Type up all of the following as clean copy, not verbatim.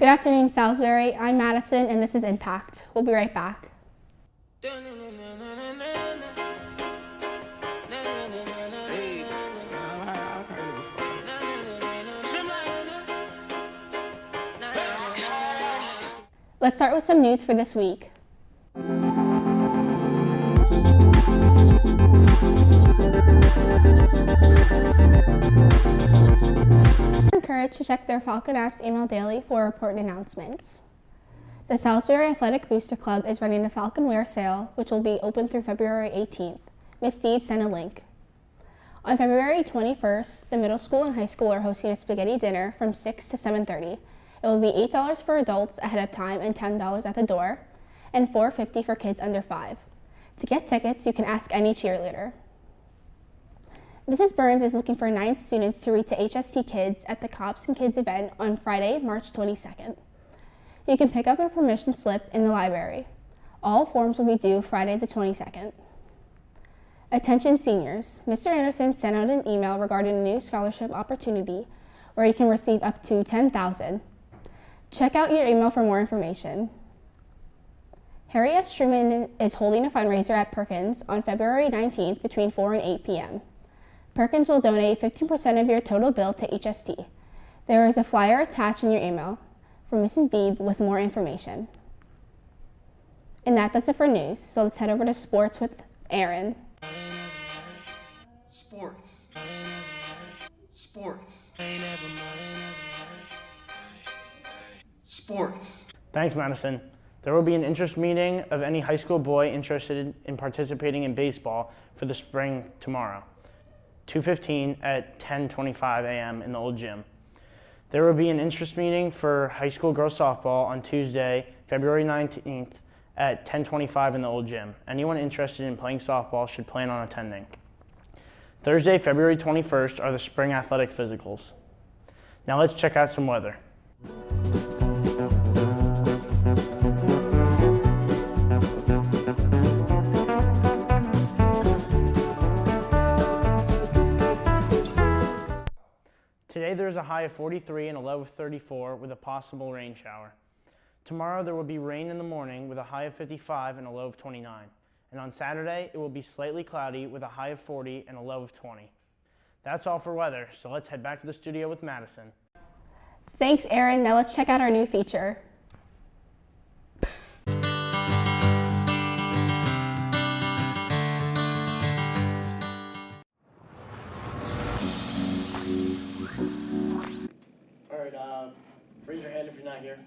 Good afternoon, Salisbury. I'm Madison, and this is Impact. We'll be right back. Let's start with some news for this week. Encouraged to check their Falcon Apps email daily for important announcements. The Salisbury Athletic Booster Club is running a Falcon Wear sale, which will be open through February 18th. Ms. Steve sent a link. On February 21st, the middle school and high school are hosting a spaghetti dinner from 6 to 7:30. It will be $8 for adults ahead of time and $10 at the door, and $4.50 for kids under 5. To get tickets, you can ask any cheerleader. Mrs. Burns is looking for 9 students to read to HST kids at the Cops and Kids event on Friday, March 22nd. You can pick up a permission slip in the library. All forms will be due Friday the 22nd. Attention seniors, Mr. Anderson sent out an email regarding a new scholarship opportunity where you can receive up to $10,000. Check out your email for more information. Harry S. Truman is holding a fundraiser at Perkins on February 19th between 4 and 8 p.m. Perkins will donate 15% of your total bill to HST. There is a flyer attached in your email from Mrs. Deeb with more information. And that does it for news, so let's head over to sports with Aaron. Sports. Sports. Sports. Thanks, Madison. There will be an interest meeting of any high school boy interested in participating in baseball for the spring tomorrow, 2:15 at 10:25 a.m. in the old gym. There will be an interest meeting for high school girls softball on Tuesday, February 19th at 10:25 in the old gym. Anyone interested in playing softball should plan on attending. Thursday, February 21st are the spring athletic physicals. Now let's check out some weather. Today there is a high of 43 and a low of 34 with a possible rain shower. Tomorrow there will be rain in the morning with a high of 55 and a low of 29. And on Saturday it will be slightly cloudy with a high of 40 and a low of 20. That's all for weather, so let's head back to the studio with Madison. Thanks, Aaron. Now let's check out our new feature. Raise your hand if you're not here.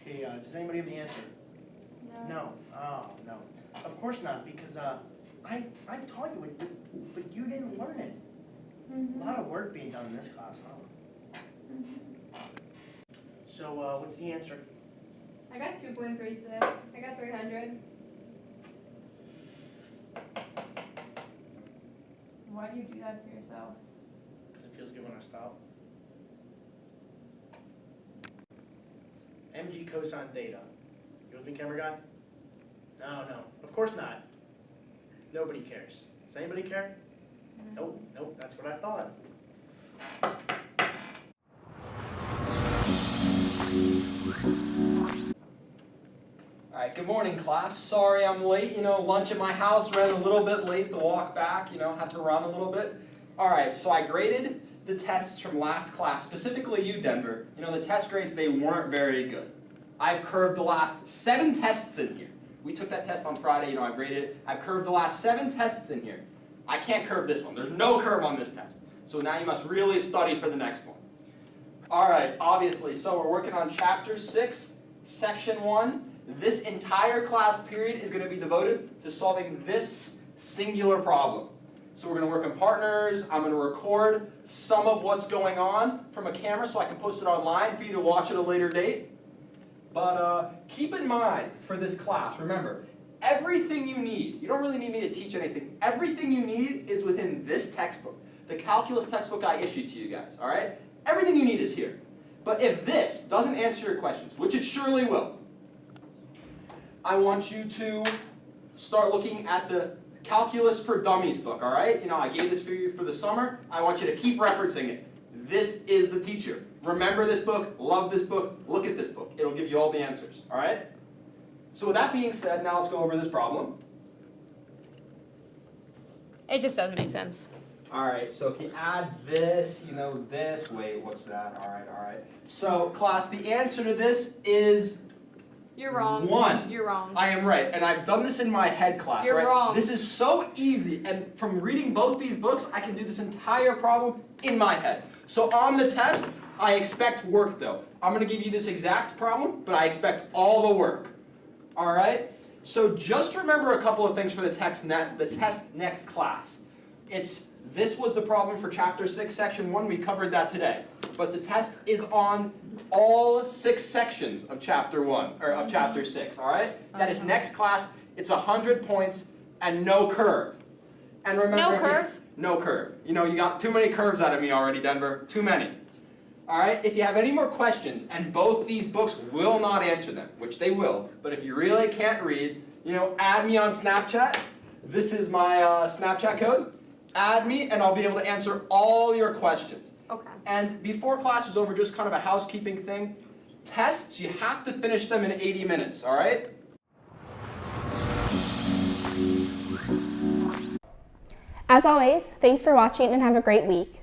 Okay, does anybody have the answer? No. Oh, no. Of course not, because I taught you it, but you didn't learn it. Mm-hmm. A lot of work being done in this class, huh? Mm-hmm. So, what's the answer? I got 2.36. I got 300. Why do you do that to yourself? Because it feels good when I stop. mg cosine theta. You with me, camera guy? No, of course not. Nobody cares. Does anybody care? Mm-hmm. Nope, that's what I thought. Alright, good morning class. Sorry I'm late, lunch at my house, ran a little bit late, the walk back, had to run a little bit. Alright, so I graded the tests from last class, specifically you, Denver. The test grades, they weren't very good. I've curved the last 7 tests in here. We took that test on Friday, I graded it. I've curved the last 7 tests in here. I can't curve this one. There's no curve on this test. So now you must really study for the next one. Alright, obviously, so we're working on Chapter 6, Section 1. This entire class period is going to be devoted to solving this singular problem. So we're going to work in partners. I'm going to record some of what's going on from a camera so I can post it online for you to watch at a later date. But keep in mind for this class, remember, everything you need, you don't really need me to teach anything, everything you need is within this textbook, the calculus textbook I issued to you guys, all right? Everything you need is here. But if this doesn't answer your questions, which it surely will, I want you to start looking at the Calculus for Dummies book, all right? You know, I gave this for you for the summer. I want you to keep referencing it. This is the teacher. Remember this book, love this book, look at this book. It'll give you all the answers, all right? So with that being said, now let's go over this problem. It just doesn't make sense. All right, so if you add this, you know, this, wait, what's that? All right. So class, the answer to this is You're wrong. 1. You're wrong. I am right, and I've done this in my head class. You're right? wrong. This is so easy, and from reading both these books, I can do this entire problem in my head. So on the test, I expect work though. I'm going to give you this exact problem, but I expect all the work. All right? So just remember a couple of things for the test next class. This was the problem for Chapter 6, Section 1. We covered that today. But the test is on all 6 sections of Chapter 1, or of Chapter 6, all right? That is next class. It's 100 points and no curve. And remember, No curve? No curve. You know, you got too many curves out of me already, Denver. Too many. All right? If you have any more questions, and both these books will not answer them, which they will, but if you really can't read, you know, add me on Snapchat. This is my Snapchat code. Add me, and I'll be able to answer all your questions. Okay. And before class is over, just kind of a housekeeping thing. Tests, you have to finish them in 80 minutes, all right? As always, thanks for watching and have a great week.